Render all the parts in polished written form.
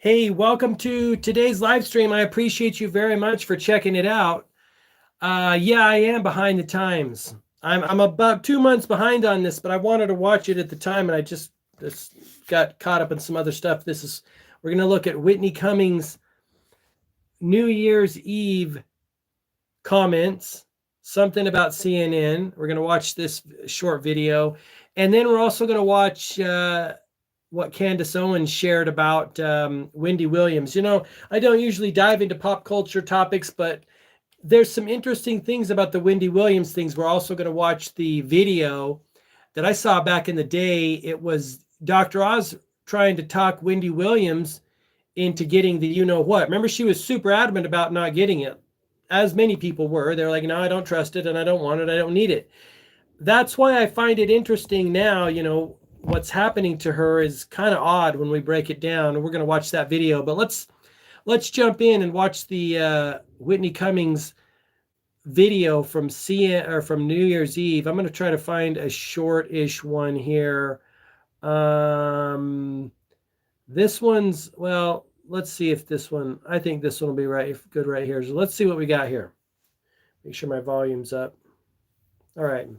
Hey, welcome to today's live stream. I appreciate you very much for checking it out. Yeah, I am behind the times. I'm about 2 months behind on this, but I wanted to watch it at the time, and I just got caught up in some other stuff. We're gonna look at Whitney Cummings' New Year's Eve comments, something about CNN. We're gonna watch this short video, and then we're also gonna watch what Candace Owens shared about Wendy Williams. I don't usually dive into pop culture topics, but there's some interesting things about the Wendy Williams things. We're also going to watch the video that I saw back in the day. It was Dr. Oz trying to talk Wendy Williams into getting the you-know-what. Remember, she was super adamant about not getting it, as many people were. They're like, no, I don't trust it, and I don't want it, I don't need it. That's why I find it interesting now. What's happening to her is kind of odd when we break it down, and we're going to watch that video. But let's jump in and watch the Whitney Cummings video from from New Year's Eve. I'm going to try to find a short-ish one here. This one's, well, let's see if this one, I think this one will be good right here. So let's see what we got here. Make sure my volume's up. All right.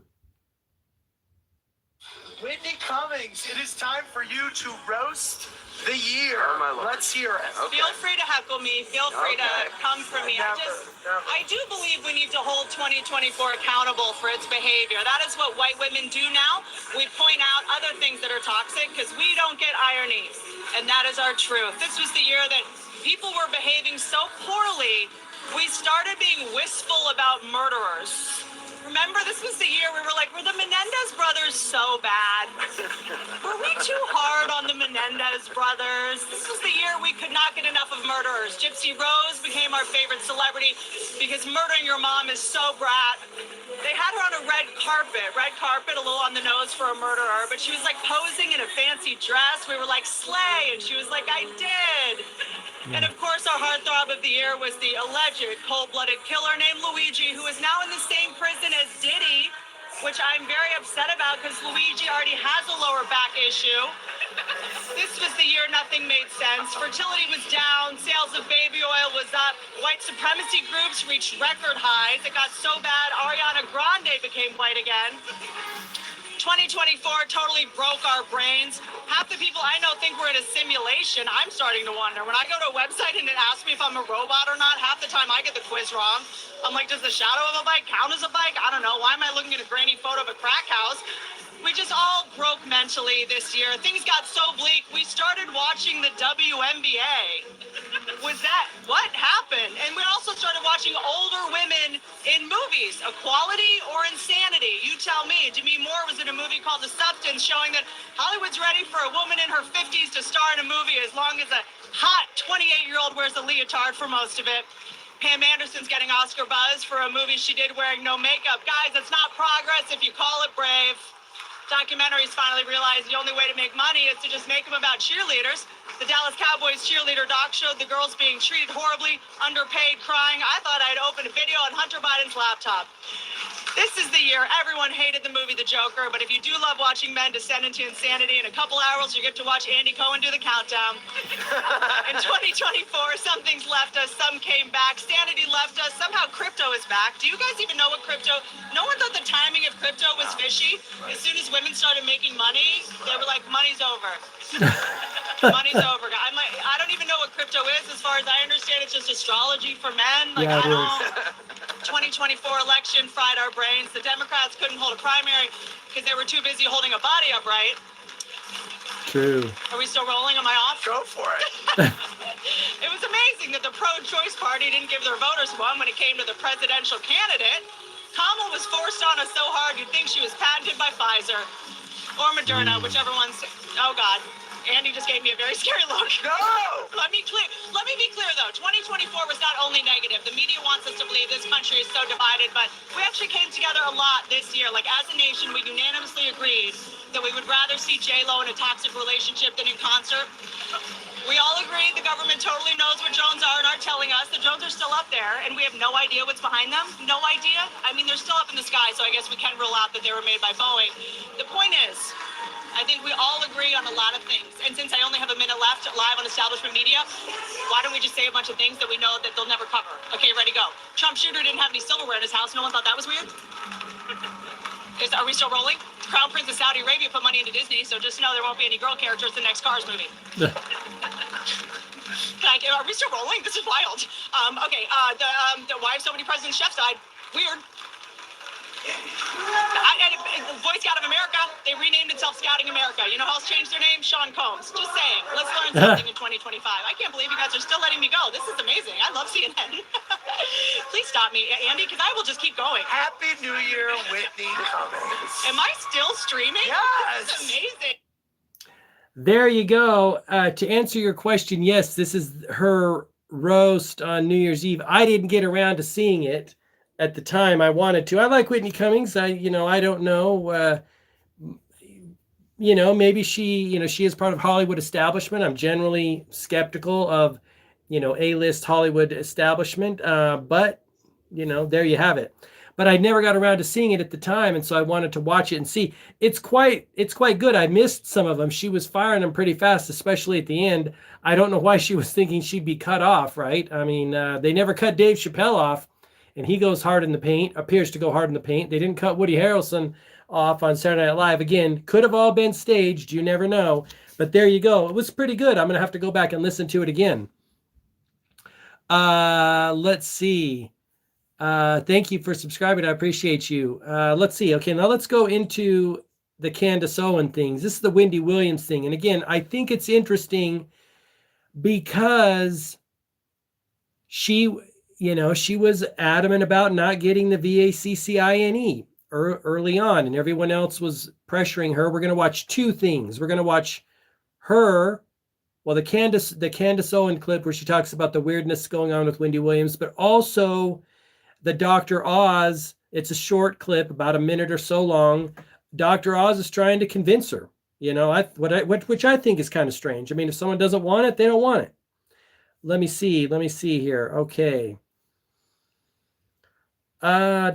Whitney Cummings, it is time for you to roast the year. Let's hear it. Okay. Feel free to heckle me. Feel free to come for me. I do believe we need to hold 2024 accountable for its behavior. That is what white women do now. We point out other things that are toxic because we don't get irony. And that is our truth. This was the year that people were behaving so poorly, we started being wistful about murderers. Remember, this was the year we were like, were the Menendez brothers so bad? Were we too hard on the Menendez brothers? This was the year we could not get enough of murderers. Gypsy Rose became our favorite celebrity because murdering your mom is so brat. They had her on a red carpet, a little on the nose for a murderer, but she was like posing in a fancy dress. We were like, slay, and she was like, I did. And of course, our heartthrob of the year was the alleged cold-blooded killer named Luigi, who is now in the same prison as Diddy, which I'm very upset about because Luigi already has a lower back issue. This was the year nothing made sense. Fertility was down, sales of baby oil was up, white supremacy groups reached record highs. It got so bad, Ariana Grande became white again. 2024 totally broke our brains. Half the people I know think we're in a simulation. I'm starting to wonder. When I go to a website and it asks me if I'm a robot or not, half the time I get the quiz wrong. I'm like, does the shadow of a bike count as a bike? I don't know. Why am I looking at a grainy photo of a crack house? We just all broke mentally this year. Things got so bleak, we started watching the WNBA. What happened? And we also started watching older women in movies. Equality or insanity? You tell me. Demi Moore was in a movie called The Substance, showing that Hollywood's ready for a woman in her 50s to star in a movie as long as a hot 28-year-old wears a leotard for most of it. Pam Anderson's getting Oscar buzz for a movie she did wearing no makeup. Guys, it's not progress if you call it brave. Documentaries finally realized the only way to make money is to just make them about cheerleaders. The Dallas Cowboys cheerleader doc showed the girls being treated horribly, underpaid, crying. I thought I'd open a video on Hunter Biden's laptop. This is the year everyone hated the movie The Joker, but if you do love watching men descend into insanity, in a couple hours you get to watch Andy Cohen do the countdown. In 2024, some things left us, some came back. Sanity left us. Somehow crypto is back. Do you guys even know what crypto? No one thought the timing of crypto was fishy. As soon as women started making money, they were like, money's over. Money's over. I don't even know what crypto is. As far as I understand, it's just astrology for men. Like, yeah, I don't. 2024 election fried our brains. The Democrats couldn't hold a primary because they were too busy holding a body upright. True. Are we still rolling? Am I off? Go for it. It was amazing that the pro-choice party didn't give their voters one when it came to the presidential candidate. Kamala was forced on us so hard you'd think she was patented by Pfizer or Moderna, whichever one's. Oh, God. Andy just gave me a very scary look. No! Let me be clear, though. 2024 was not only negative. The media wants us to believe this country is so divided, but we actually came together a lot this year. Like, as a nation, we unanimously agreed that we would rather see J-Lo in a toxic relationship than in concert. We all agree the government totally knows what drones are and are telling us. The drones are still up there, and we have no idea what's behind them. No idea. I mean, they're still up in the sky, so I guess we can rule out that they were made by Boeing. The point is, I think we all agree on a lot of things. And since I only have a minute left, live on establishment media, why don't we just say a bunch of things that we know that they'll never cover? Okay, ready, go. Trump Jr. didn't have any silverware in his house. No one thought that was weird? Are we still rolling? Crown Prince of Saudi Arabia put money into Disney, so just know there won't be any girl characters in the next Cars movie. Are we still rolling? This is wild. Why have so many presidents' chefs died? Weird. Boy Scout of America, they renamed itself Scouting America. You know who else changed their name? Sean Combs. Just saying. Let's learn something in 2025. I can't believe you guys are still letting me go. This is amazing. I love CNN. Please stop me, Andy, because I will just keep going. Happy New Year, Whitney Cummings. Am I still streaming? Yes. This is amazing. There you go. To answer your question, yes, this is her roast on New Year's Eve. I didn't get around to seeing it at the time I wanted to. I like Whitney Cummings. I don't know. Maybe she is part of Hollywood establishment. I'm generally skeptical of, A-list Hollywood establishment. But there you have it. But I never got around to seeing it at the time, and so I wanted to watch it and see. It's quite good. I missed some of them. She was firing them pretty fast, especially at the end. I don't know why she was thinking she'd be cut off, right? I mean, they never cut Dave Chappelle off, and he goes hard in the paint, appears to go hard in the paint. They didn't cut Woody Harrelson off on Saturday Night Live. Again, could have all been staged. You never know. But there you go. It was pretty good. I'm going to have to go back and listen to it again. Let's see. Thank you for subscribing. I appreciate you. Let's see. Okay, now let's go into the Candace Owen things. This is the Wendy Williams thing. And again, I think it's interesting because she was adamant about not getting the VACCINE early on, and everyone else was pressuring her. We're going to watch two things. We're going to watch her, the Candace Owen clip where she talks about the weirdness going on with Wendy Williams, but also the Dr. Oz. It's a short clip, about a minute or so long. Dr. Oz is trying to convince her, which I think is kind of strange. I mean, if someone doesn't want it, they don't want it. Let me see here. Okay. I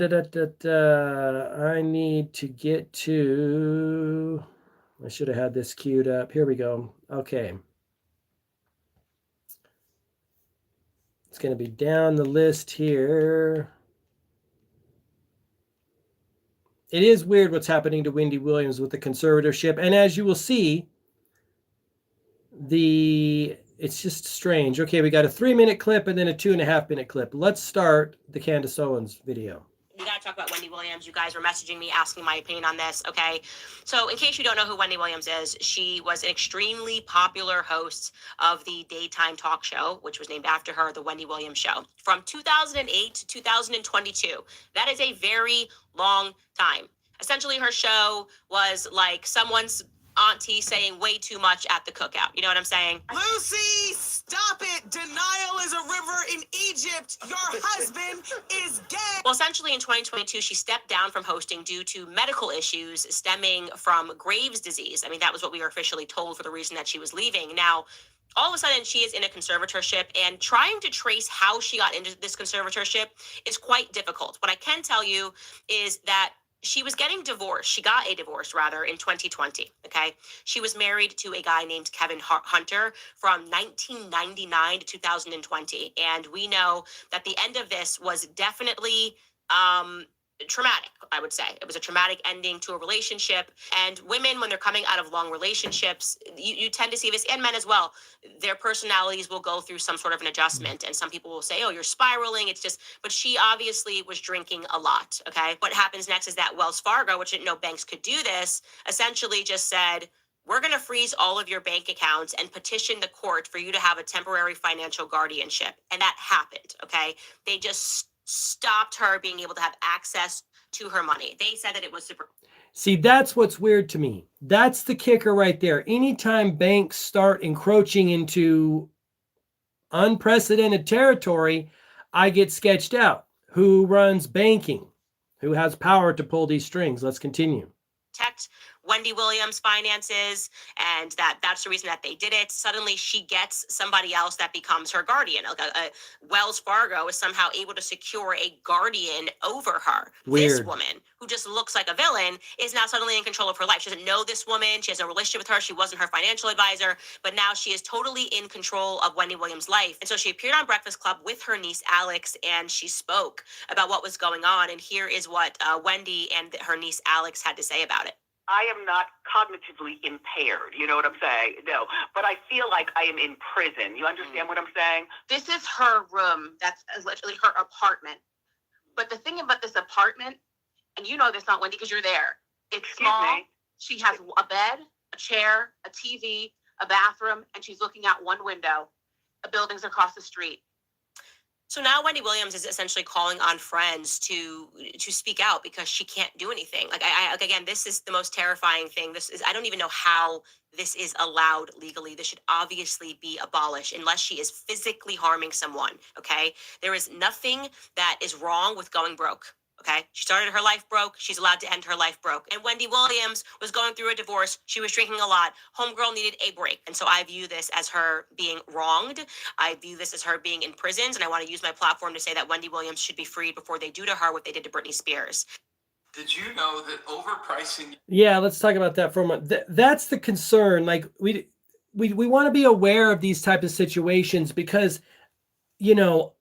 need to get to, I should have had this queued up. Here we go. Okay. It's going to be down the list here. It is weird what's happening to Wendy Williams with the conservatorship. And as you will see, it's just strange. Okay, we got a 3-minute clip and then a 2.5-minute clip. Let's start the Candace Owens video. We got to talk about Wendy Williams. You guys were messaging me asking my opinion on this, okay? So in case you don't know who Wendy Williams is, she was an extremely popular host of the daytime talk show, which was named after her, The Wendy Williams Show, from 2008 to 2022. That is a very long time. Essentially, her show was like someone's auntie saying way too much at the cookout. You know what I'm saying? Lucy, stop it. Denial is a river in Egypt. Your husband is gay. Well, essentially in 2022, she stepped down from hosting due to medical issues stemming from Graves' disease. I mean, that was what we were officially told for the reason that she was leaving. Now, all of a sudden, she is in a conservatorship, and trying to trace how she got into this conservatorship is quite difficult. What I can tell you is that she was getting divorced. She got a divorce, rather, in 2020, okay? She was married to a guy named Kevin Hunter from 1999 to 2020. And we know that the end of this was definitely traumatic, I would say. It was a traumatic ending to a relationship. And women, when they're coming out of long relationships, you tend to see this, and men as well, their personalities will go through some sort of an adjustment. And some people will say, oh, you're spiraling. But she obviously was drinking a lot, okay? What happens next is that Wells Fargo, which didn't know banks could do this, essentially just said, we're going to freeze all of your bank accounts and petition the court for you to have a temporary financial guardianship. And that happened, okay? They just stopped her being able to have access to her money. They said that it was super. See, that's what's weird to me. That's the kicker right there. Anytime banks start encroaching into unprecedented territory, I get sketched out. Who runs banking? Who has power to pull these strings? Let's continue. Protect Wendy Williams' finances, and that's the reason that they did it. Suddenly she gets somebody else that becomes her guardian. Like Wells Fargo is somehow able to secure a guardian over her. Weird. This woman, who just looks like a villain, is now suddenly in control of her life. She doesn't know this woman. She has no relationship with her. She wasn't her financial advisor, but now she is totally in control of Wendy Williams' life. And so she appeared on Breakfast Club with her niece Alex, and she spoke about what was going on. And here is what Wendy and her niece Alex had to say about it. I am not cognitively impaired. You know what I'm saying? No, but I feel like I am in prison. You understand what I'm saying? This is her room. That's literally her apartment. But the thing about this apartment, and you know this, not Wendy, because you're there. It's small. She has a bed, a chair, a TV, a bathroom, and she's looking out one window. The building's across the street. So now Wendy Williams is essentially calling on friends to speak out because she can't do anything. Like again, this is the most terrifying thing. I don't even know how this is allowed legally. This should obviously be abolished unless she is physically harming someone. Okay, there is nothing that is wrong with going broke. Okay, she started her life broke. She's allowed to end her life broke. And Wendy Williams was going through a divorce. She was drinking a lot. Homegirl needed a break. And so I view this as her being wronged. I view this as her being in prisons. And I want to use my platform to say that Wendy Williams should be freed before they do to her what they did to Britney Spears. Did you know that overpricing? Yeah, let's talk about that for a moment. That's the concern. Like we want to be aware of these type of situations because, you know,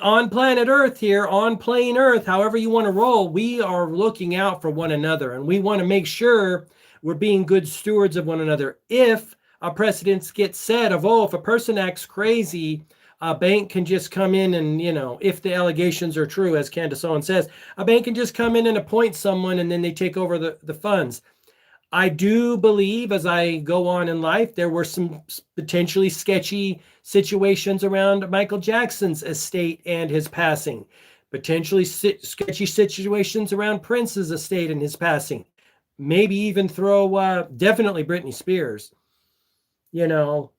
on planet Earth here, on plain Earth, however you want to roll, we are looking out for one another, and we want to make sure we're being good stewards of one another. If a precedent gets set of, if a person acts crazy, a bank can just come in and, you know, if the allegations are true, as Candace Owens says, a bank can just come in and appoint someone and then they take over the funds. I do believe as I go on in life, there were some potentially sketchy situations around Michael Jackson's estate and his passing, potentially sketchy situations around Prince's estate and his passing, maybe even throw definitely Britney Spears, you know,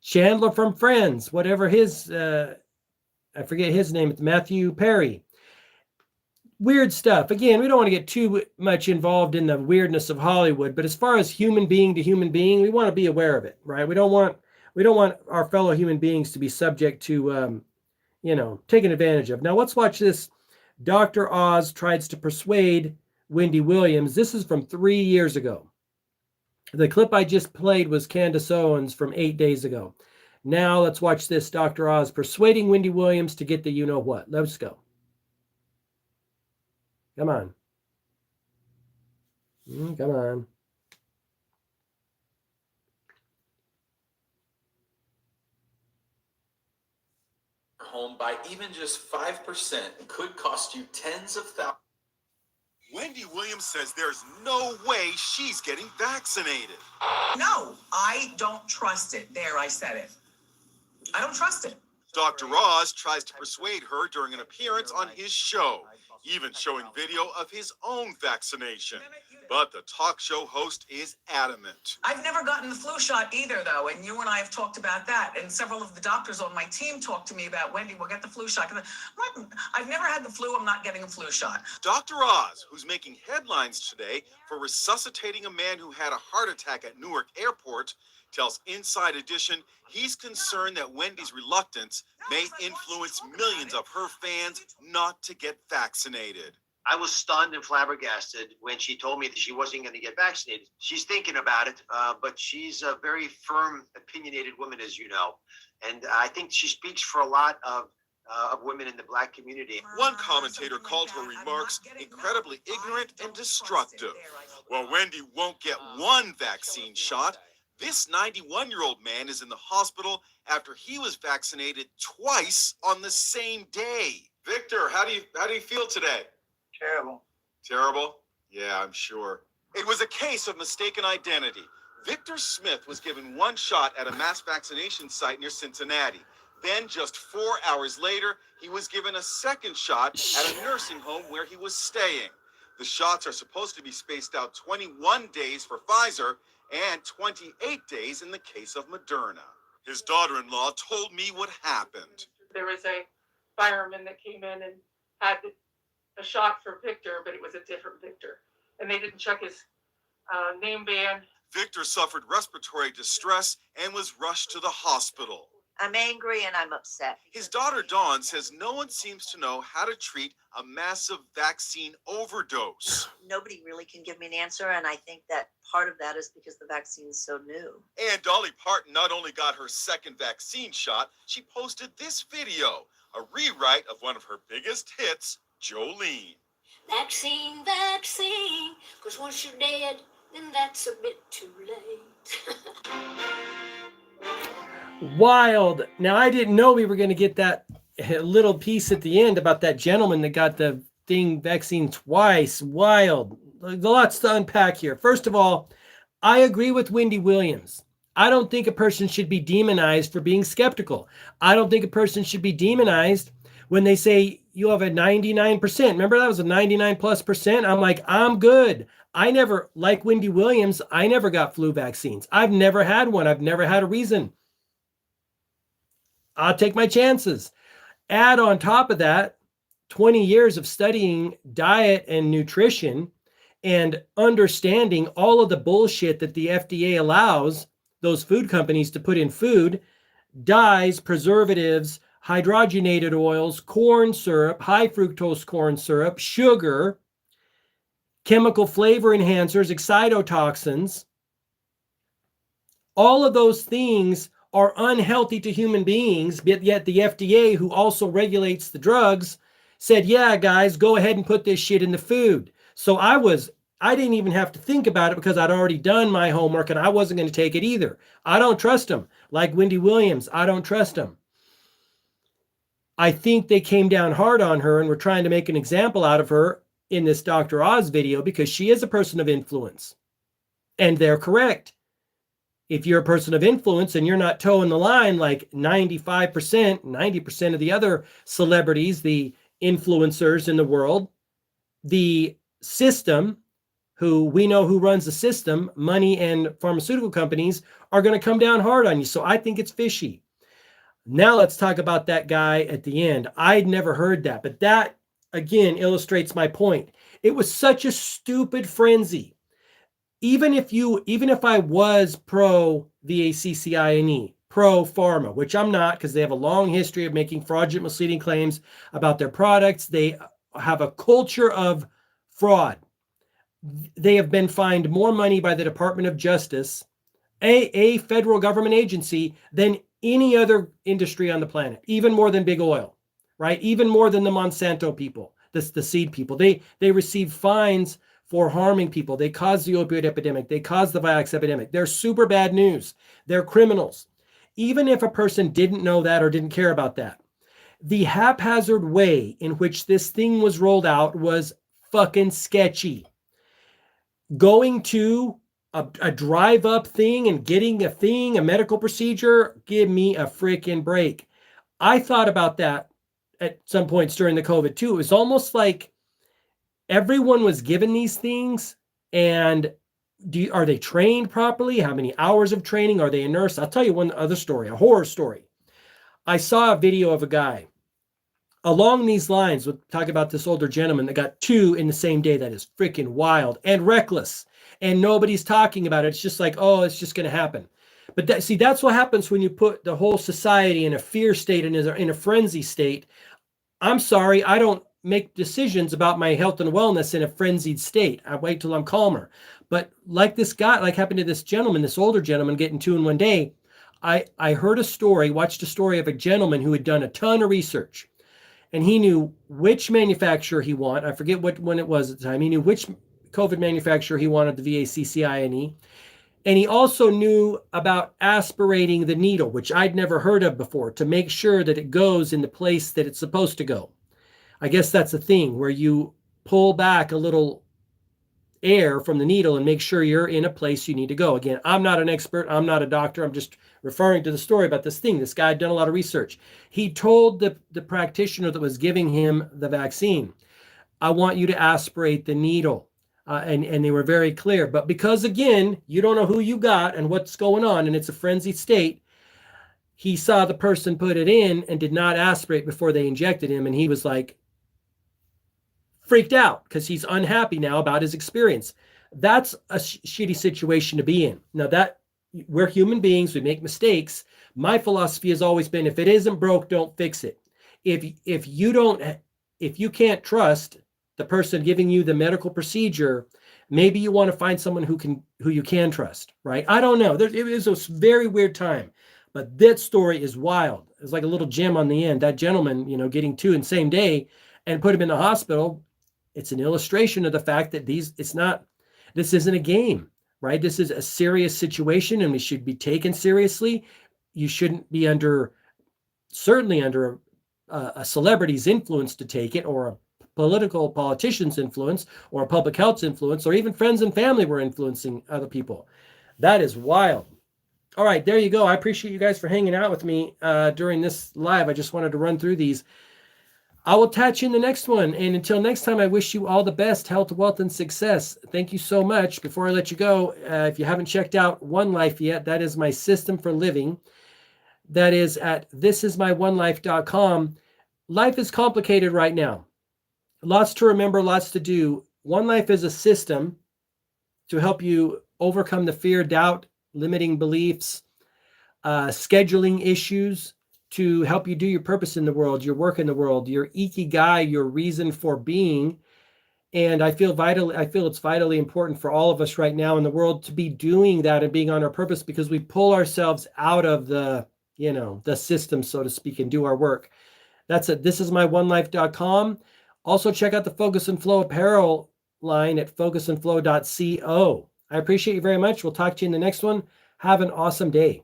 Chandler from Friends, whatever his, I forget his name, it's Matthew Perry. Weird stuff. Again, we don't want to get too much involved in the weirdness of Hollywood, but as far as human being to human being, we want to be aware of it, right? We don't want our fellow human beings to be subject to, you know, taken advantage of. Now let's watch this. Dr. Oz tries to persuade Wendy Williams. This is from 3 years ago. The clip I just played was Candace Owens from 8 days ago. Now let's watch this. Dr. Oz persuading Wendy Williams to get the you know what. Let's go. Come on. Come on. Home by even just 5% could cost you tens of thousands. Wendy Williams says there's no way she's getting vaccinated. No, I don't trust it. There, I said it. I don't trust it. Dr. Oz tries to persuade her during an appearance on his show, even showing video of his own vaccination. But the talk show host is adamant. I've never gotten the flu shot either, though, and you and I have talked about that. And several of the doctors on my team talked to me about, Wendy, we'll get the flu shot. I've never had the flu. I'm not getting a flu shot. Dr. Oz, who's making headlines today for resuscitating a man who had a heart attack at Newark Airport, tells Inside Edition he's concerned that Wendy's reluctance may influence millions of her fans not to get vaccinated. I was stunned and flabbergasted when she told me that she wasn't going to get vaccinated. She's thinking about it, but she's a very firm, opinionated woman, as you know. And I think she speaks for a lot of women in the Black community. One commentator called her remarks incredibly ignorant and destructive. Well, Wendy won't get one vaccine shot. This 91-year-old man is in the hospital after he was vaccinated twice on the same day. Victor, how do you feel today? Terrible. Terrible? Yeah, I'm sure. It was a case of mistaken identity. Victor Smith was given one shot at a mass vaccination site near Cincinnati. Then, just 4 hours later, he was given a second shot at a nursing home where he was staying. The shots are supposed to be spaced out 21 days for Pfizer and 28 days in the case of Moderna. His daughter-in-law told me what happened. There was a fireman that came in and had a shot for Victor, but it was a different Victor. And they didn't check his name band. Victor suffered respiratory distress and was rushed to the hospital. I'm angry and I'm upset. His daughter Dawn says no one seems to know how to treat a massive vaccine overdose. Nobody really can give me an answer, and I think that part of that is because the vaccine's so new. And Dolly Parton not only got her second vaccine shot, she posted this video, a rewrite of one of her biggest hits, Jolene. Vaccine, vaccine, because once you're dead, then that's a bit too late. Wild. Now, I didn't know we were going to get that little piece at the end about that gentleman that got the vaccine twice. Wild. There's lots to unpack here. First of all, I agree with Wendy Williams. I don't think a person should be demonized for being skeptical. I don't think a person should be demonized when they say you have a 99%. Remember that was a 99+%? I'm like, I'm good. I never, like Wendy Williams, I never got flu vaccines. I've never had one. I've never had a reason. I'll take my chances. Add on top of that, 20 years of studying diet and nutrition and understanding all of the bullshit that the FDA allows those food companies to put in food, dyes, preservatives, hydrogenated oils, corn syrup, high fructose corn syrup, sugar, chemical flavor enhancers, excitotoxins. All of those things are unhealthy to human beings, but yet the FDA, who also regulates the drugs, said, yeah, guys, go ahead and put this shit in the food. So I didn't even have to think about it because I'd already done my homework and I wasn't going to take it either. I don't trust them. Like Wendy Williams, I don't trust them. I think they came down hard on her and were trying to make an example out of her in this Dr. Oz video because she is a person of influence. And they're correct. If you're a person of influence and you're not toeing the line like 95%, 90% of the other celebrities, the influencers in the world, the system, who we know who runs the system, money and pharmaceutical companies, are going to come down hard on you. So I think it's fishy. Now let's talk about that guy at the end. I'd never heard that, but that again illustrates my point. It was such a stupid frenzy. Even if I was pro VACCINE, pro pharma, which I'm not because they have a long history of making fraudulent, misleading claims about their products. They have a culture of fraud. They have been fined more money by the Department of Justice, a federal government agency, than any other industry on the planet, even more than big oil, right? Even more than the Monsanto people, the seed people. They receive fines for harming people. They caused the opioid epidemic. They caused the Vioxx epidemic. They're super bad news. They're criminals. Even if a person didn't know that or didn't care about that, the haphazard way in which this thing was rolled out was fucking sketchy. Going to a drive-up thing and getting a medical procedure, give me a freaking break. I thought about that at some points during the COVID too. It was almost like everyone was given these things, and are they trained properly? How many hours of training? Are they a nurse? I'll tell you one other story, a horror story. I saw a video of a guy along these lines. We'll talk about this older gentleman that got 2 in the same day. That is freaking wild and reckless, and nobody's talking about it. It's just like, oh, it's just going to happen. But that's what happens when you put the whole society in a fear state and in a frenzy state. I'm sorry, I don't make decisions about my health and wellness in a frenzied state. I wait till I'm calmer. But like this guy, like happened to this gentleman, this older gentleman getting 2 in one day, I watched a story of a gentleman who had done a ton of research, and he knew which manufacturer he wanted. I forget when it was at the time. He knew which COVID manufacturer he wanted the VACCINE. And he also knew about aspirating the needle, which I'd never heard of before, to make sure that it goes in the place that it's supposed to go. I guess that's a thing where you pull back a little air from the needle and make sure you're in a place you need to go. Again, I'm not an expert. I'm not a doctor. I'm just referring to the story about this thing. This guy had done a lot of research. He told the practitioner that was giving him the vaccine, I want you to aspirate the needle. And they were very clear. But because, again, you don't know who you got and what's going on, and it's a frenzied state, he saw the person put it in and did not aspirate before they injected him. And he was like, freaked out because he's unhappy now about his experience. That's a shitty situation to be in. Now that we're human beings, we make mistakes. My philosophy has always been, if it isn't broke, don't fix it. If you can't trust the person giving you the medical procedure, maybe you want to find someone who you can trust, right? I don't know. It was a very weird time, but that story is wild. It's like a little gem on the end. That gentleman, getting two in the same day and put him in the hospital. It's an illustration of the fact that this isn't a game, right? This is a serious situation and we should be taken seriously. You shouldn't be certainly under a celebrity's influence to take it, or a politician's influence, or a public health's influence, or even friends and family were influencing other people. That is wild. All right, there you go. I appreciate you guys for hanging out with me during this live. I just wanted to run through these. I will catch you in the next one. And until next time, I wish you all the best health, wealth, and success. Thank you so much. Before I let you go, if you haven't checked out One Life yet, that is my system for living. That is at thisismyonelife.com. Life is complicated right now. Lots to remember, lots to do. One Life is a system to help you overcome the fear, doubt, limiting beliefs, scheduling issues, to help you do your purpose in the world, your work in the world, your ikigai, your reason for being. And I feel it's vitally important for all of us right now in the world to be doing that and being on our purpose, because we pull ourselves out of the system, so to speak, and do our work. That's it. thisismyonelife.com. Also check out the Focus and Flow apparel line at focusandflow.co. I appreciate you very much. We'll talk to you in the next one. Have an awesome day.